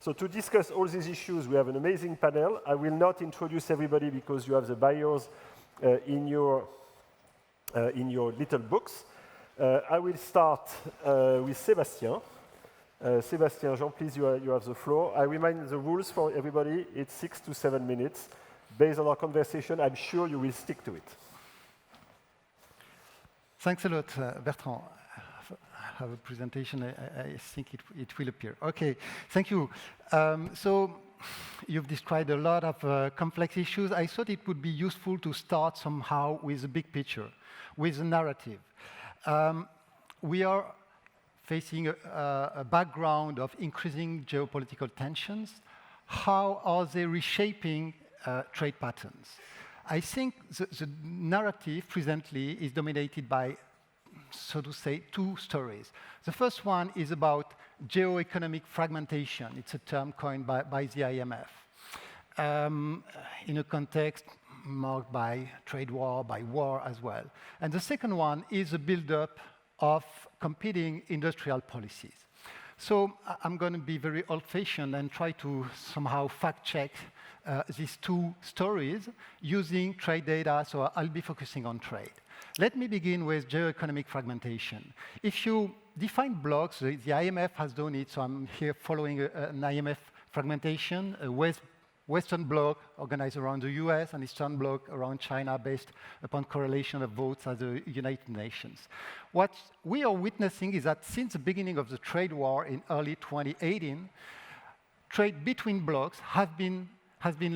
So to discuss all these issues, we have an amazing panel. I will not introduce everybody because you have the bios in your little books. I will start with Sébastien. Sébastien, Jean, please, you have the floor. I remind the rules for everybody. It's 6 to 7 minutes. Based on our conversation, I'm sure you will stick to it. Thanks a lot, Bertrand. I have a presentation. I think it will appear. OK, thank you. So you've described a lot of complex issues. I thought it would be useful to start somehow with the big picture, with the narrative. We are facing a background of increasing geopolitical tensions. How are they reshaping trade patterns? I think the narrative presently is dominated by, so to say, two stories. The first one is about geoeconomic fragmentation. It's a term coined by the IMF in a context marked by trade war, by war as well. And the second one is a buildup of competing industrial policies. So I'm going to be very old-fashioned and try to somehow fact-check these two stories using trade data, so I'll be focusing on trade. Let me begin with geoeconomic fragmentation. If you define blocks, the IMF has done it, so I'm here following an IMF fragmentation, a Western bloc organized around the US, and Eastern bloc around China based upon correlation of votes at the United Nations. What we are witnessing is that since the beginning of the trade war in early 2018, trade between blocs has been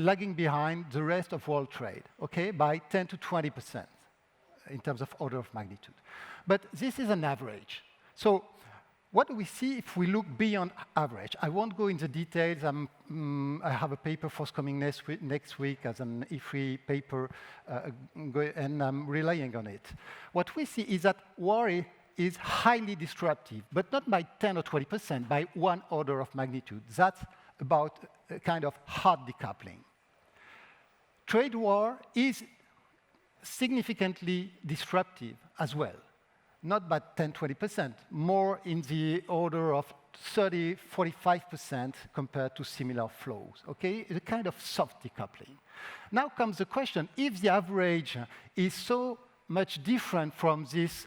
lagging behind the rest of world trade, okay, by 10 to 20% in terms of order of magnitude. But this is an average. So what do we see if we look beyond average? I won't go into details. I have a paper forthcoming next week as an Ifri paper, and I'm relying on it. What we see is that war is highly disruptive, but not by 10 or 20%, by one order of magnitude. That's about a kind of hard decoupling. Trade war is significantly disruptive as well. Not by 10, 20%, more in the order of 30, 45% compared to similar flows, okay? It's a kind of soft decoupling. Now comes the question, if the average is so much different from this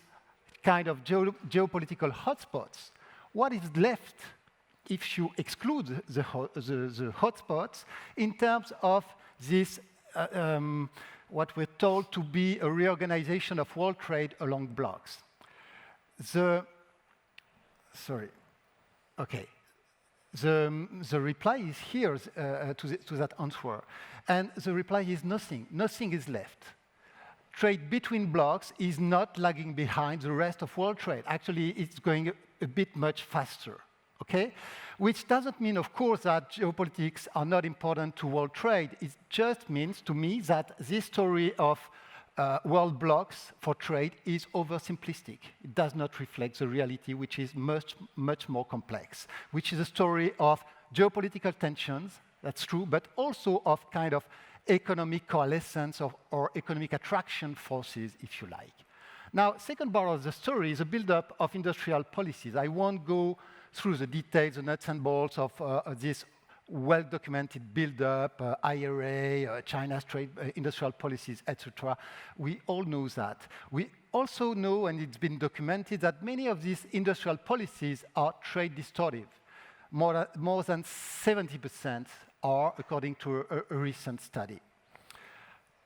kind of geopolitical hotspots, what is left if you exclude the hotspots in terms of this, what we're told to be a reorganization of world trade along blocks? The reply is here to that answer. And the reply is nothing. Nothing is left. Trade between blocks is not lagging behind the rest of world trade. Actually, it's going a bit much faster. Okay? Which doesn't mean, of course, that geopolitics are not important to world trade. It just means to me that this story of world blocks for trade is oversimplistic. It does not reflect the reality, which is much, much more complex, which is a story of geopolitical tensions, that's true, but also of kind of economic coalescence or economic attraction forces, if you like. Now, second part of the story is a buildup of industrial policies. I won't go through the details, the nuts and bolts of this well-documented build-up, IRA, China's trade, industrial policies, etc. We all know that. We also know, and it's been documented, that many of these industrial policies are trade distortive. More than 70% are, according to a recent study.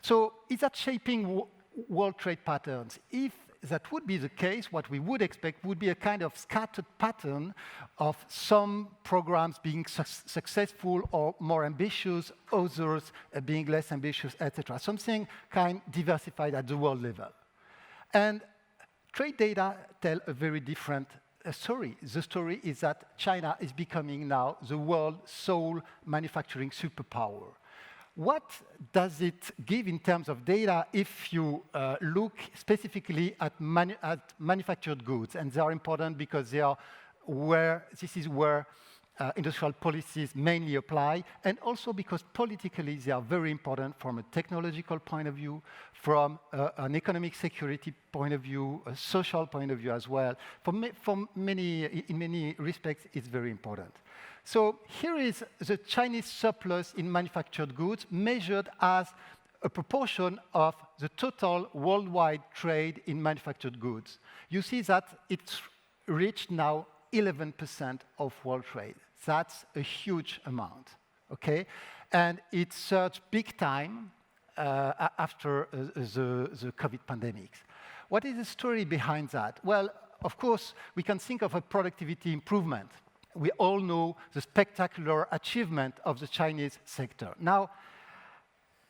So is that shaping world trade patterns? If that would be the case, what we would expect would be a kind of scattered pattern of some programs being successful or more ambitious, others being less ambitious, etc. Something kind of diversified at the world level. And trade data tell a very different story. The story is that China is becoming now the world's sole manufacturing superpower. What does it give in terms of data if you look specifically at manufactured goods? And they are important because they are this is where industrial policies mainly apply, and also because politically they are very important from a technological point of view, from an economic security point of view, a social point of view as well. In many respects, it's very important. So here is the Chinese surplus in manufactured goods measured as a proportion of the total worldwide trade in manufactured goods. You see that it's reached now 11% of world trade. That's a huge amount, okay? And it surged big time after the COVID pandemic. What is the story behind that? Well, of course, we can think of a productivity improvement. We all know the spectacular achievement of the Chinese sector. Now,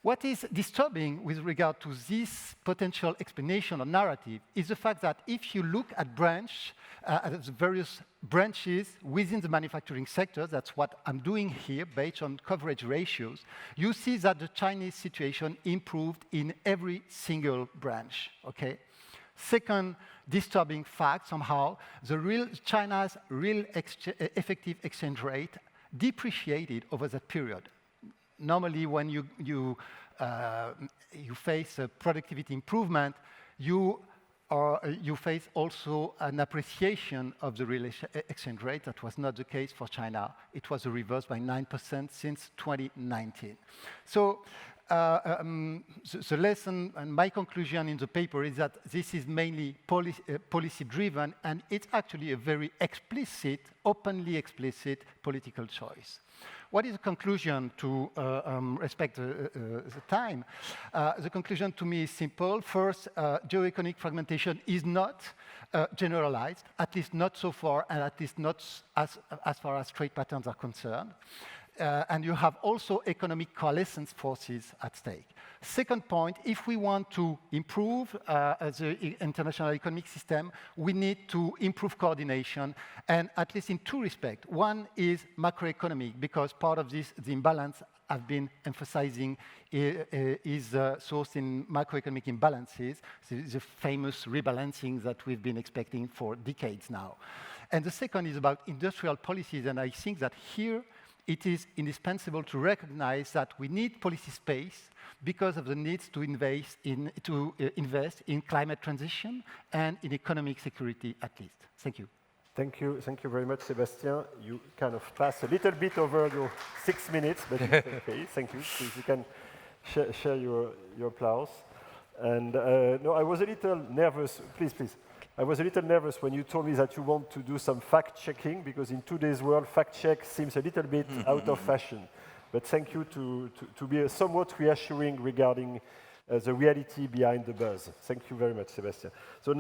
what is disturbing with regard to this potential explanation or narrative is the fact that if you look at the various branches within the manufacturing sector, that's what I'm doing here based on coverage ratios, you see that the Chinese situation improved in every single branch, okay? Second disturbing fact, somehow, China's real effective exchange rate depreciated over that period. Normally, when you face a productivity improvement, you face also an appreciation of the real exchange rate. That was not the case for China. It was a reverse by 9% since 2019. So the lesson and my conclusion in the paper is that this is mainly policy-driven, and it's actually a very explicit, openly explicit political choice. What is the conclusion to respect the time? The conclusion to me is simple. First, geoeconomic fragmentation is not generalized, at least not so far, and at least not as far as trade patterns are concerned. And you have also economic coalescence forces at stake. Second point, if we want to improve the international economic system, we need to improve coordination, and at least in two respects. One is macroeconomic, because part of this, the imbalance I've been emphasizing is sourced in macroeconomic imbalances, the famous rebalancing that we've been expecting for decades now. And the second is about industrial policies, and I think that here it is indispensable to recognize that we need policy space because of the needs to invest in climate transition and in economic security at least. Thank you. Thank you very much, Sébastien. You kind of passed a little bit over your 6 minutes, but it's okay. Thank you. Please, you can share your applause. And no, I was a little nervous. Please. I was a little nervous when you told me that you want to do some fact-checking, because in today's world, fact-check seems a little bit out of fashion. But thank you to be somewhat reassuring regarding the reality behind the buzz. Thank you very much, Sébastien. So